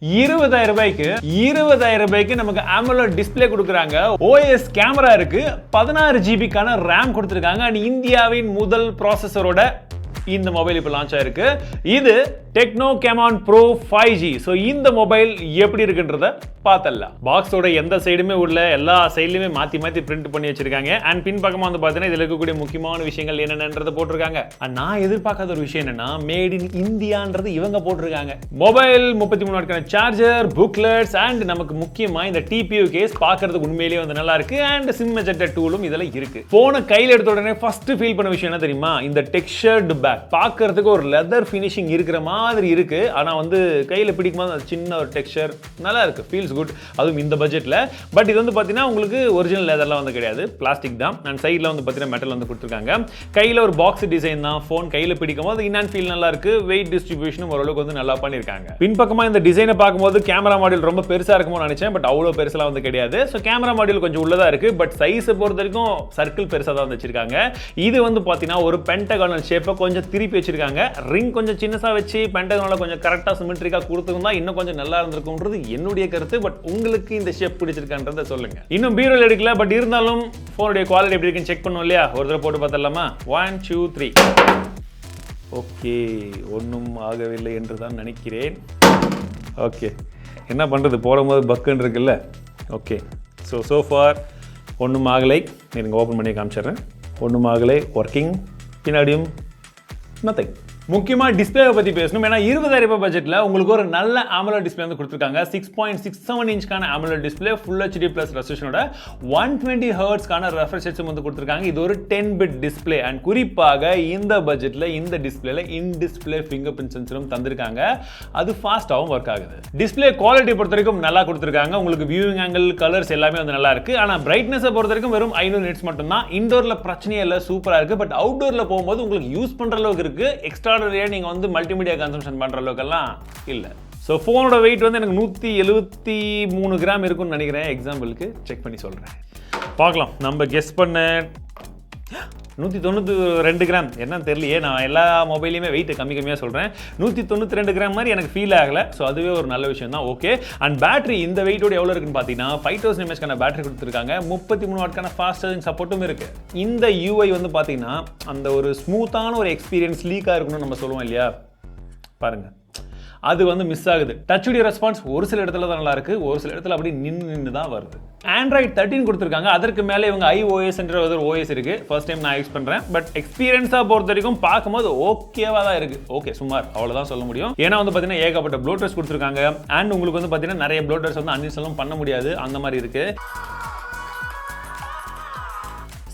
20,000 ரூபாய்க்கு 20,000 ரூபாய்க்கு நமக்கு AMOLED டிஸ்ப்ளே கொடுக்குறாங்க. OS கேமரா இருக்கு, 16 ஜிபிக்கான RAM கொடுத்துருக்காங்க. அண்ட் இந்தியாவின் முதல் ப்ராசஸரோட இந்த மொபைல் இப்போ லான்ச் ஆயிருக்கு. இது Tecno Camon Pro 5G. So இந்த மொபைல் எப்படி இருக்குன்றத பார்த்தலாம். பாக்ஸோட எந்த சைடுமே உள்ள எல்லா சைட்லையுமே மாற்றி மாற்றி பிரிண்ட் பண்ணி வச்சிருக்காங்க. அண்ட் பின் பக்கமாக வந்து பார்த்தீங்கன்னா இதில் இருக்கக்கூடிய முக்கியமான விஷயங்கள் என்னென்னன்றதை போட்டிருக்காங்க. நான் எதிர்பார்க்காத ஒரு விஷயம் என்னன்னா மேட் இன் இந்தியான்றது இவங்க போட்டிருக்காங்க. மொபைல் 33 வாட்க்கான சார்ஜர், புக்லெட்ஸ் அண்ட் நமக்கு முக்கியமாக இந்த TPU கேஸ் பார்க்கறதுக்கு உண்மையிலேயே வந்து நல்லா இருக்கு. அண்ட் சிம் எஜெக்டர் டூலும் இதில் இருக்கு. போனை கையில் எடுத்த உடனே ஃபர்ஸ்ட் ஃபீல் பண்ண விஷயம் என்ன தெரியுமா? இந்த டெக்ஸ்சர்டு பேக் பார்க்கறதுக்கு ஒரு லெதர் ஃபினிஷிங் இருக்கிற மாதிரி இருக்கு. ஆனா வந்து கையில பிடிக்கும்போது அது சின்ன ஒரு டெக்ஸ்சர் நல்லா இருக்கு, ஃபீல்ஸ் குட். அதுவும் இந்த பட்ஜெட்ல. பட் இது வந்து பாத்தீங்கன்னா உங்களுக்கு ஒரிஜினல் லெதர்லாம் வந்து கிடையாது, பிளாஸ்டிக் தான். அண்ட் சைடுல வந்து பாத்தீங்கன்னா மெட்டல் வந்து கொடுத்துருக்காங்க. கையில ஒரு பாக்ஸ் டிசைன் தான். ஃபோன் கையில பிடிக்கும் போது இன் அண்ட் ஃபீல் நல்லா இருக்கு. வெயிட் டிஸ்ட்ரிபியூஷனும் ஓரளவுக்கு வந்து நல்லா பண்ணிருக்காங்க. பின்பக்கமா இந்த டிசைனை பார்க்கும்போது கேமரா மாடியூல் ரொம்ப பெருசா இருக்குமோ நினைச்சேன். பட் அவ்வளவு பெருசெல்லாம் வந்து கிடையாது. ஸோ கேமரா மாடியூல் கொஞ்சம் உள்ளதா இருக்கு. பட் சைஸை பொறுத்த வரைக்கும் சர்க்கிள் பெருசா தான் வச்சிருக்காங்க. இது வந்து பாத்தீங்கன்னா ஒரு பென்டகானல் ஷேப்பை கொஞ்சம் திருப்பி வச்சிருக்காங்க. ரிங் கொஞ்சம் சின்னசா வச்சு பென்டகானல கொஞ்சம் கரெக்டா சிமெட்ரிக்கா கொடுத்திருந்தா இன்னும் கொஞ்சம் நல்லா இருந்திருக்கும்ன்றது என்னுடைய கருத்து. பட் உங்களுக்கு இந்த ஷேப் பிடிச்சிருக்கான்றதை சொல்லுங்க. இன்னும் பீரோல் எடுக்கல, பட் இருந்தாலும் போனுடைய குவாலிட்டி எப்படி இருக்குன்னு செக் பண்ணுவோம் இல்லையா? ஒரு தடவை போட்டு பார்த்தலாமா? 1 2 3. ஓகே, ஒன்றும் ஆகவில்லை என்று தான் நினைக்கிறேன். ஓகே, என்ன பண்றது, போடும்போது பக்குன்னு இருக்குல்ல. ஓகே, ஸோ ஃபார் ஒன்றும் ஆகலை. நீங்கள் ஓப்பன் பண்ணி காமிச்சிடுறேன். ஒன்றும் ஆகலை, ஒர்க்கிங். பின்னாடியும் நத்திங். முக்கியமாக டிஸ்பிளேவை பற்றி பேசணும். ஏன்னா 20,000 ரூபாய் பட்ஜெட்டில் உங்களுக்கு ஒரு நல்ல AMOLED டிஸ்பிளே வந்து கொடுத்துருக்காங்க. 6.67 இன்ச்க்கான AMOLED display, full HD plus ரெசல்யூஷனோட 120 ஹெர்ட்ஸ்க்கான ரெஃப்ரெஷ் ரேட்டும் வந்து கொடுத்துருக்காங்க. இது ஒரு 10-bit டிஸ்பிளே. அண்ட் குறிப்பாக இந்த பட்ஜெட்டில் இந்த டிஸ்பிளேல இன் டிஸ்பிளே ஃபிங்கர் பிரிண்ட் சென்சரும் தந்திருக்காங்க. அது ஃபாஸ்ட்டாகவும் ஒர்க் ஆகுது. டிஸ்பிளே குவாலிட்டி பொறுத்த வரைக்கும் நல்லா கொடுத்துருக்காங்க. உங்களுக்கு வியூவிங் ஆங்கிள், கலர்ஸ் எல்லாமே வந்து நல்லா இருக்கு. ஆனால் பிரைட்னஸை பொறுத்த வரைக்கும் வெறும் 500 nits மட்டும் தான். இண்டோர்ல பிரச்சனையே இல்லை, சூப்பராக இருக்கு. பட் அவுட்டோர்ல போகும்போது உங்களுக்கு யூஸ் பண்ற அளவுக்கு இருக்கு. எக்ஸ்ட்ரா நீங்க வந்து மல்டிமீடியா கன்சம்ஷன் பண்ற அளவுக்கெல்லாம் இல்ல. சோ போனோட வெயிட் வந்து எனக்கு 173 கிராம் இருக்கும்னு நினைக்கிறேன். எக்ஸாம்பிளுக்கு செக் பண்ணி சொல்றேன், பார்க்கலாம். நம்ம கெஸ் பண்ண 192 கிராம் என்னன்னு தெரியலையே. நான் எல்லா மொபைலையுமே வெயிட் கம்மியாக சொல்கிறேன். 192 கிராம் மாதிரி எனக்கு ஃபீல் ஆகலை. ஸோ அதுவே ஒரு நல்ல விஷயம் தான். ஓகே. அண்ட் பேட்டரி இந்த வெயிட்டோட எவ்வளோ இருக்குன்னு பார்த்தீங்கன்னா 5000 mAh பேட்டரி கொடுத்துருக்காங்க. 33 வாட்க்கான ஃபாஸ்ட் சார்ஜிங் சப்போர்ட்டும் இருக்குது. இந்த UI வந்து பார்த்தீங்கன்னா அந்த ஒரு ஸ்மூத்தான ஒரு எக்ஸ்பீரியன்ஸ் லீக்காக இருக்கணும்னு நம்ம சொல்லுவோம் இல்லையா? பாருங்கள், அது வந்து மிஸ் ஆகுது. டச்சுடைய ரெஸ்பான்ஸ் ஒரு சில இடத்துல தான் நல்லா இருக்கு, ஒரு சில இடத்துல அப்படி நின்று தான் வருது. Android 13 கொடுத்துருக்காங்க. அதற்கு மேலே இவங்க iOS என்ற ஒரு OS இருக்கு. ஃபர்ஸ்ட் டைம் நான் யூஸ் பண்றேன். பட் எக்ஸ்பீரியன்ஸா பொறுத்த வரைக்கும் பார்க்கும்போது ஓகேவா தான் இருக்கு. ஓகே, சுமார் அவ்வளவுதான் சொல்ல முடியும். ஏன்னா வந்து பார்த்தீங்கன்னா ஏகப்பட்ட ப்ளோட்டர்ஸ் கொடுத்துருக்காங்க. அண்ட் உங்களுக்கு வந்து பார்த்தீங்கன்னா நிறைய ப்ளோட்டர்ஸ் வந்து அன்இன்ஸ்டாலும் பண்ண முடியாது, அந்த மாதிரி இருக்கு.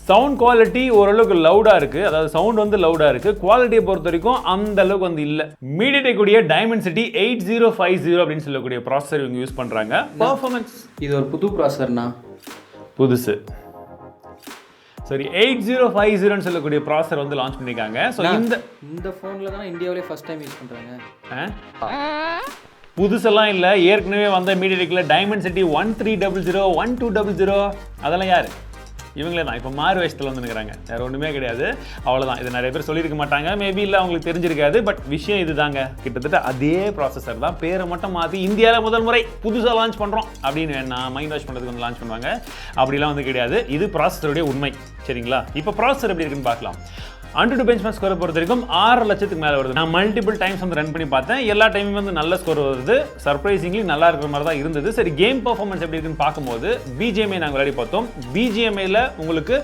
சவுண்ட் குவாலிட்டி ஓரளவுக்கு லவுடா இருக்கு. அதாவது சவுண்ட் வந்து லவுடா இருக்கு. குவாலிட்டியை பொறுத்த வரைக்கும் அந்த அளவுக்கு வந்து இல்ல. MediaTek உடைய Dimensity 8050 அப்படின்னு சொல்லக்கூடிய ப்ராசஸர் இவங்க யூஸ் பண்றாங்க. பெர்ஃபார்மன்ஸ் இது ஒரு புது ப்ராசஸர்னா, புதுசு. சரி, 8050 ன்னு சொல்லக்கூடிய ப்ராசஸர் வந்து லான்ச் பண்ணிருக்காங்க. சோ இந்த ஃபோன்ல தான் இந்தியாவிலே ஃபர்ஸ்ட் டைம் யூஸ் பண்றாங்க. புதுசெல்லாம் இல்ல, ஏற்கனவே வந்த MediaTekல Dimensity 1300 1200 அதெல்லாம் யாரு? இவங்களே தான். இப்போ மாறு வயசத்தில் வந்து நிற்கிறாங்க, வேறு ஒன்றுமே கிடையாது. அவ்வளோதான். இது நிறைய பேர் சொல்லியிருக்க மாட்டாங்க, மேபி இல்லை அவங்களுக்கு தெரிஞ்சிருக்காது. பட் விஷயம் இதுதாங்க, கிட்டத்தட்ட அதே ப்ராசஸர் தான், பேரை மட்டும் மாற்றி இந்தியாவில் முதல் முறை புதுசாக லான்ச் பண்ணுறோம் அப்படின்னு வேணா மைண்ட் வாஷ் பண்ணுறதுக்கு வந்து லான்ச் பண்ணுவாங்க. அப்படிலாம் வந்து கிடையாது. இது ப்ராசஸருடைய உண்மை. சரிங்களா? இப்போ ப்ராசஸர் எப்படி இருக்குன்னு பார்க்கலாம். Antutu benchmark ஸ்கோரை பொறுத்த வரைக்கும் 6 லட்சத்துக்கு மேலே வருது. நான் மல்டிபிள் டைம்ஸ் வந்து ரன் பண்ணி பார்த்தேன். எல்லா டைமும் வந்து நல்ல ஸ்கோர் வருது. சர்ப்ரைசிங்லி நல்லா இருக்கிற மாதிரி தான் இருந்தது. சரி, கேம் பர்ஃபார்மன்ஸ் எப்படி இருக்குன்னு பார்க்கும்போது BGMI நாங்கள் விளையாடி பார்த்தோம். BGMIயில் உங்களுக்கு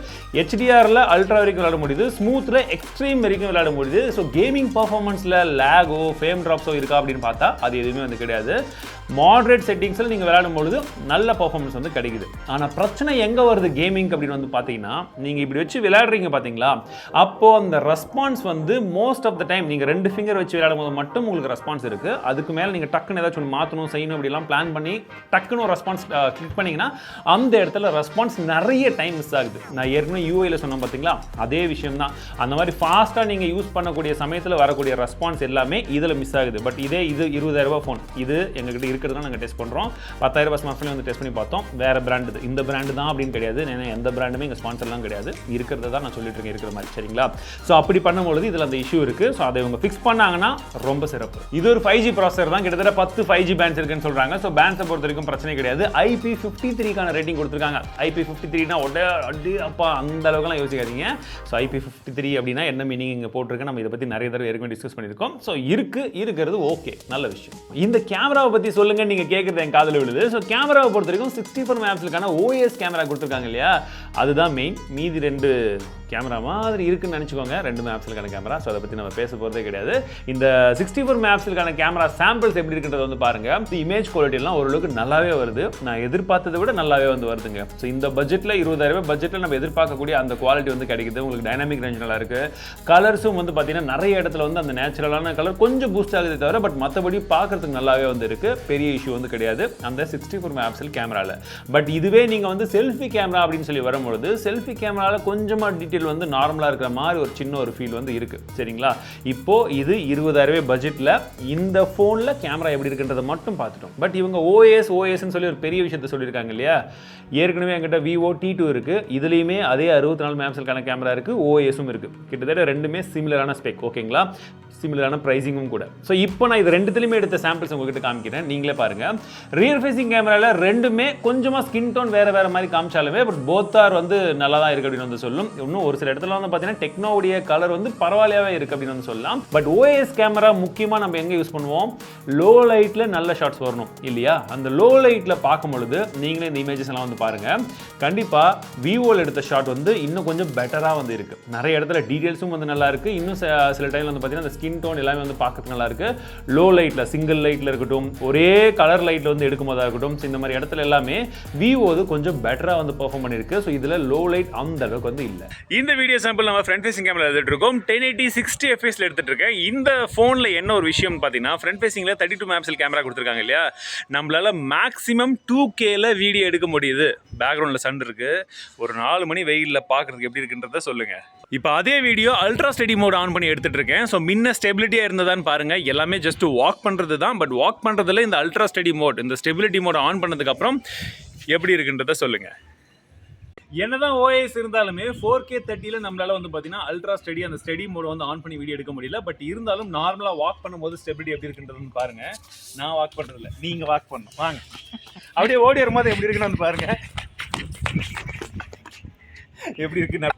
HDRல அல்ட்ரா வரைக்கும் விளையாட முடியுது, ஸ்மூத்தில் எக்ஸ்ட்ரீம் வரைக்கும் விளையாட முடியுது. ஸோ கேமிங் பர்ஃபார்மன்ஸில் லேகோ ஃபேம் ட்ராப்ஸோ இருக்கா அப்படின்னு பார்த்தா அது எதுவுமே வந்து கிடையாது. மாடரேட் செட்டிங்ஸில் நீங்கள் விளையாடும் பொழுது நல்ல பர்ஃபார்மன்ஸ் வந்து கிடைக்குது. ஆனால் பிரச்சனை எங்கே வருது கேமிங் அப்படின்னு வந்து பார்த்தீங்கன்னா, நீங்கள் இப்படி வச்சு விளையாடுறீங்க பார்த்தீங்களா, அப்போ அந்த ரெஸ்பான்ஸ் வந்து மோஸ்ட் ஆஃப் த டைம் நீங்கள் 2 ஃபிங்கர் வச்சு விளையாடும் போது மட்டும் உங்களுக்கு ரெஸ்பான்ஸ் இருக்கு. அதுக்கு மேலே நீங்கள் டக்குன்னு ஏதாச்சும் மாற்றணும் செய்யணும் அப்படிலாம் பிளான் பண்ணி டக்குன்னு ஒரு ரெஸ்பான்ஸ் கிளிக் பண்ணீங்கன்னா அந்த இடத்துல ரெஸ்பான்ஸ் நிறைய டைம் மிஸ் ஆகுது. நான் ஏற்கனவே UIயில் சொன்னேன் பார்த்தீங்களா, அதே விஷயம் தான். அந்த மாதிரி ஃபாஸ்ட்டாக நீங்கள் யூஸ் பண்ணக்கூடிய சமயத்தில் வரக்கூடிய ரெஸ்பான்ஸ் எல்லாமே இதில் மிஸ் ஆகுது. பட் இது 20,000 ரூபாய் ஃபோன், இது எங்ககிட்ட இருக்க இருக்கிறது நாங்கள் டெஸ்ட் பண்ணுறோம். 10,000 ஸ்மார்ட் ஃபோன் வந்து டெஸ்ட் பண்ணி பார்த்தோம். வேறு பிராண்டு இந்த பிராண்டு தான் அப்படின்னு கிடையாது. ஏன்னா எந்த பிராண்டுமே எங்கள் ஸ்பான்சர்லாம் கிடையாது. இருக்கிறத தான் நான் சொல்லிட்டு இருக்கேன் இருக்கிற மாதிரி. சரிங்களா? ஸோ அப்படி பண்ணும்போது இதில் அந்த இஷ்யூ இருக்குது. ஸோ அதை இவங்க ஃபிக்ஸ் பண்ணாங்கன்னா ரொம்ப சிறப்பு. இது ஒரு 5G ப்ராசஸர் தான். கிட்டத்தட்ட 10 5G பேண்ட்ஸ் இருக்குன்னு சொல்கிறாங்க. ஸோ பேண்ட்ஸை பொறுத்த வரைக்கும் பிரச்சனை கிடையாது. IP53க்கான ரேட்டிங் கொடுத்துருக்காங்க. IP53னா அடி அப்பா அந்த அளவுக்குலாம் யோசிக்காதீங்க. ஸோ IP53 அப்படின்னா என்ன மீனிங் இங்கே போட்டிருக்கு. நம்ம இதை பற்றி நிறைய தடவை ஏற்கனவே டிஸ்கஸ் பண்ணியிருக்கோம். ஸோ இருக்கிறது ஓகே, நல்ல விஷயம். இந்த கேமராவை பற்றி சொல்லுங்க, நீங்கள் கேட்குறது என் காதில் விழுது. ஸோ கேமராவை பொறுத்த வரைக்கும் 64 மெகாபிக்சலுக்கான OIS கேமரா கொடுத்துருக்காங்க இல்லையா, அதுதான் மெயின். மீதி 2 கேமரா மாதிரி இருக்குன்னு நினச்சிக்கோங்க. 2 மெகாபிக்சலுக்கான கேமரா. ஸோ அதை பற்றி நம்ம பேச போகிறதே கிடையாது. இந்த 64 மெகாபிக்சலுக்கான கேமரா சாம்பிள்ஸ் எப்படி இருக்குன்றது வந்து பாருங்க. இமேஜ் குவாலிட்டி எல்லாம் ஓரளவுக்கு நல்லாவே வருது. நான் எதிர்பார்த்ததை விட நல்லாவே வந்து வருதுங்க. ஸோ இந்த பட்ஜெட்டில் 20,000 பட்ஜெட்டில் நம்ம எதிர்பார்க்கக்கூடிய அந்த குவாலிட்டி வந்து கிடைக்குது. உங்களுக்கு டைனாமிக் ரேஞ்ச் நல்லா இருக்கு. கலர்ஸும் வந்து பார்த்தீங்கன்னா நிறைய இடத்துல வந்து அந்த நேச்சுரலான கலர் கொஞ்சம் பூஸ்ட் ஆகுது தவிர, பட் மற்றபடி பார்க்கறதுக்கு நல்லாவே வந்து இருக்கு. பெரிய இஷ்யூ வந்து கிடையாது அந்த 64 மெகாபிக்சல் கேமராவில். பட் இதுவே நீங்கள் வந்து செல்ஃபி கேமரா அப்படின்னு சொல்லி வரும்பொழுது செல்ஃபி கேமராவில் கொஞ்சமாக டீட்டெயில் வந்து நார்மலாக இருக்கிற மாதிரி ஒரு சின்ன ஒரு ஃபீல் வந்து இருக்கு. சரிங்களா? இப்போ இது 20,000 பட்ஜெட்டில் இந்த ஃபோனில் கேமரா எப்படி இருக்குன்றதை மட்டும் பார்த்துட்டோம். பட் இவங்க ஓஎஸ்ன்னு சொல்லி ஒரு பெரிய விஷயத்தை சொல்லியிருக்காங்க இல்லையா. ஏற்கனவே என்கிட்ட Vivo T2 இருக்கு. இதுலேயுமே அதே 64 மெகாபிக்சலுக்கான கேமரா இருக்கு, OISம் இருக்கு. கிட்டத்தட்ட ரெண்டுமே சிமிலரான ஸ்பெக். ஓகேங்களா? சிமிலரான பிரைசிங்கும் கூட. ஸோ இப்போ நான் இது ரெண்டுத்துலையுமே எடுத்த சாம்பிள்ஸ் உங்ககிட்ட காமிக்கிறேன், நீங்களே பாருங்க. ரியர் ஃபேசிங் கேமராவில் ரெண்டுமே கொஞ்சமாக ஸ்கின் டோன் வேறு மாதிரி காமிச்சாலுமே பட் போத் ஆர் வந்து நல்லா தான் இருக்குது அப்படின்னு வந்து சொல்லும். இன்னும் ஒரு சில இடத்துல வந்து பார்த்தீங்கன்னா டெக்னோவுடைய கலர் வந்து பரவாயில்லையாவே இருக்குது அப்படின்னு வந்து சொல்லலாம். பட் OIS கேமரா முக்கியமாக நம்ம எங்கே யூஸ் பண்ணுவோம், லோ லைட்டில் நல்ல ஷாட்ஸ் வரணும் இல்லையா. அந்த லோ லைட்டில் பார்க்கும் பொழுது நீங்களே இந்த இமேஜஸ் எல்லாம் வந்து பாருங்க. கண்டிப்பாக விவோவில் எடுத்த ஷாட் வந்து இன்னும் கொஞ்சம் பெட்டராக வந்து இருக்குது. நிறைய இடத்துல டீட்டெயில்ஸும் வந்து நல்லா இருக்குது. இன்னும் சில டைமில் வந்து பார்த்தீங்கன்னா அந்த ஸ்கின் டோன் எல்லாமே வந்து பார்க்கறதுக்கு நல்லா இருக்கு. லோ லைட்டில் சிங்கிள் லைட்டில் இருக்கட்டும், ஒரே கலர் லைட்டில் வந்து எடுக்கும் போதாக இருக்கட்டும், இந்த மாதிரி இடத்துல எல்லாமே விவோ கொஞ்சம் பெட்டராக வந்து பெர்ஃபார்ம் பண்ணியிருக்கு. ஸோ இதில் லோ லைட் அந்த அளவுக்கு வந்து இல்லை. இந்த வீடியோ சாம்பிள் நம்ம ஃப்ரண்ட் ஃபேசிங் கேமரா எடுத்துட்டு இருக்கோம். 1080 60 fps எடுத்துட்டு இருக்கேன். இந்த ஃபோனில் என்ன ஒரு விஷயம் பார்த்தீங்கன்னா, ஃப்ரண்ட் ஃபேசிங்கில் 32 மெகாபிக்சல் கேமரா கொடுத்துருக்காங்க இல்லையா, நம்மளால மேக்ஸிமம் 2Kல வீடியோ எடுக்க முடியுது. பேக்ரவுண்டில் சன் இருக்கு. ஒரு 4 மணி வெயிலில் பார்க்குறதுக்கு எப்படி இருக்குன்றத சொல்லுங்க. இப்போ அதே video ultra steady mode on பண்ணி எடுத்துட்டு இருக்கேன். ஸோ முன்ன ஸ்டெபிலிட்டியாக இருந்ததான்னு பாருங்க. எல்லாமே ஜஸ்ட் வாக் பண்ணுறது தான். பட் வாக் பண்ணுறதுல இந்த அல்ட்ரா ஸ்டெடி மோட், இந்த ஸ்டெபிலிட்டி மோட் ஆன் பண்ணதுக்கப்புறம் எப்படி இருக்குன்றத சொல்லுங்க. என்னதான் OIS இருந்தாலுமே 4K 30ல நம்மளால வந்து பார்த்தீங்கன்னா அல்ட்ரா ஸ்டெடி அந்த ஸ்டெடி மோட் வந்து ஆன் பண்ணி வீடியோ எடுக்க முடியல. பட் இருந்தாலும் நார்மலாக வாக் பண்ணும்போது ஸ்டெபிலிட்டி எப்படி இருக்குன்றதுன்னு பாருங்க. நான் வாக் பண்ணுறதில்ல, நீங்கள் வாக் பண்ணணும். வாங்க அப்படியே ஓடி வரும்போது எப்படி இருக்குன்னு வந்து பாருங்க. எப்படி இருக்கு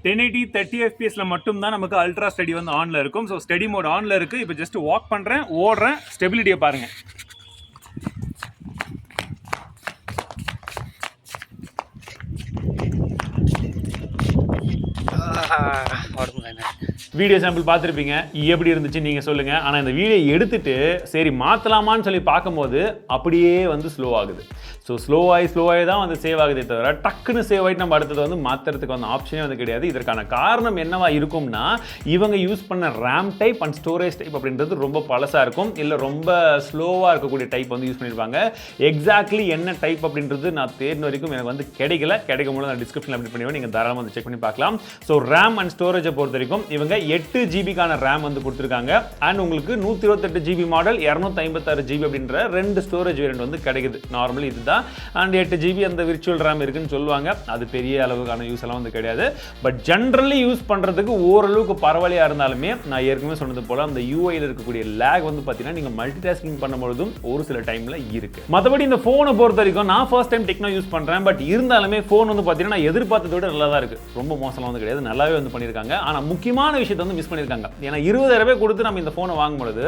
1080 30 fpsல மட்டும் தான் நமக்கு அல்ட்ரா ஸ்டெடி வந்து ஆன்ல இருக்கும். ஸோ ஸ்டெடி மோட் ஆன்ல இருக்கு. இப்போ ஜஸ்ட் வாக் பண்றேன், ஓடுறேன், ஸ்டெபிலிட்டியை பாருங்க. வீடியோ சாம்பிள் பார்த்துருப்பீங்க, எப்படி இருந்துச்சு நீங்கள் சொல்லுங்கள். ஆனால் இந்த வீடியோ எடுத்துட்டு சரி மாற்றலாமான்னு சொல்லி பார்க்கும்போது அப்படியே வந்து ஸ்லோ ஆகுது. ஸோ ஸ்லோவாகி தான் வந்து சேவ் ஆகுதே தவிர டக்குன்னு சேவ் ஆகிட்டு நம்ம அடுத்தது வந்து மாற்றுறதுக்கு வந்து ஆப்ஷனே வந்து கிடையாது. இதற்கான காரணம் என்னவா இருக்கும்னா, இவங்க யூஸ் பண்ண RAM type and storage type அப்படின்றது ரொம்ப பழசாக இருக்கும், இல்லை ரொம்ப ஸ்லோவாக இருக்கக்கூடிய டைப் வந்து யூஸ் பண்ணியிருப்பாங்க. எக்ஸாக்ட்லி என்ன டைப் அப்படின்றது நான் தேடின வரைக்கும் எனக்கு வந்து கிடைக்கும் போது நான் டிஸ்கிரிப்ஷனில் அப்டேட் பண்ணுவேன், நீங்கள் தாராளமாக வந்து செக் பண்ணி பார்க்கலாம். ஸோ ரேம் அண்ட் ஸ்டோரேஜை பொறுத்த வரைக்கும் இவங்க 8 ஜிபிக்கான ரேம் வந்து கொடுத்துருக்காங்க. அண்ட் உங்களுக்கு 128 ஜிபி மாடல் 256 ஜிபி அப்படின்ற 2 ஸ்டோரேஜ் வேரியன்ட் வந்து கிடைக்குது. நார்மலி இதுதான். அண்ட் 8 ஜிபி அந்த விர்ச்சுவல் ரேம் இருக்குன்னு சொல்லுவாங்க. அது பெரிய அளவுக்கான யூஸ் எல்லாம் வந்து கிடையாது. பட் ஜென்ரலி யூஸ் பண்ணுறதுக்கு ஓரளவுக்கு பரவாயில்லையா இருந்தாலுமே நான் ஏற்கனவே சொன்னது போல அந்த யூஐயில் இருக்கக்கூடிய லேக் வந்து பார்த்தீங்கன்னா நீங்கள் மல்டி டாஸ்கிங் பண்ணும்பொழுதும் ஒரு சில டைமில் இருக்கு. மற்றபடி இந்த ஃபோனை பொறுத்த வரைக்கும் நான் ஃபர்ஸ்ட் டைம் டெக்னோ யூஸ் பண்ணுறேன். பட் இருந்தாலுமே ஃபோன் வந்து பார்த்தீங்கன்னா நான் எதிர்பார்த்ததை விட நல்லா தான் இருக்கு. ரொம்ப மோசமாக வந்து கிடையாது, நல்லாவே வந்து பண்ணியிருக்காங்க. ஆனால் முக்கியமான விஷயத்தை வந்து மிஸ் பண்ணியிருக்காங்க. ஏன்னா 20,000 கொடுத்து நம்ம இந்த ஃபோனை வாங்கும்பொழுது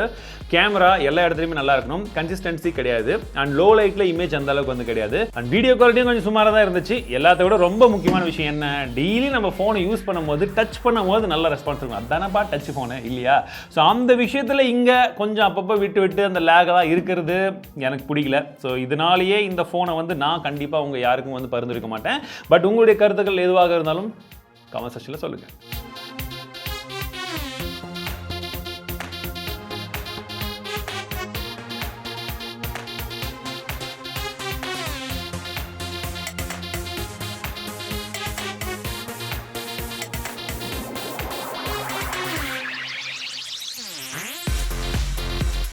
கேமரா எல்லா இடத்துலையுமே நல்லா இருக்கணும், கன்சிஸ்டன்சி கிடையாது. அண்ட் லோ லைட்ல இமேஜ் அந்த அளவுக்கு வந்து கிடையாது. அண்ட் வீடியோ குவாலிட்டியும் கொஞ்சம் சுமாராக தான் இருந்துச்சு. எல்லாத்த விட ரொம்ப முக்கியமான விஷயம் என்ன, டெய்லி நம்ம ஃபோனை யூஸ் பண்ணும்போது டச் பண்ணும்போது நல்ல ரெஸ்பான்ஸ் இருக்கும். அதானப்பா டச் ஃபோனு இல்லையா. ஸோ அந்த விஷயத்தில் இங்கே கொஞ்சம் அப்பப்போ விட்டு அந்த லேகெல்லாம் இருக்கிறது எனக்கு பிடிக்கல. ஸோ இதனாலேயே இந்த ஃபோனை வந்து நான் கண்டிப்பாக உங்கள் யாருக்கும் வந்து பரிந்துரைக்க மாட்டேன். பட் உங்களுடைய கருத்துக்கள் எதுவாக இருந்தாலும் கமெண்ட் செக்ஷனில் சொல்லுங்கள்.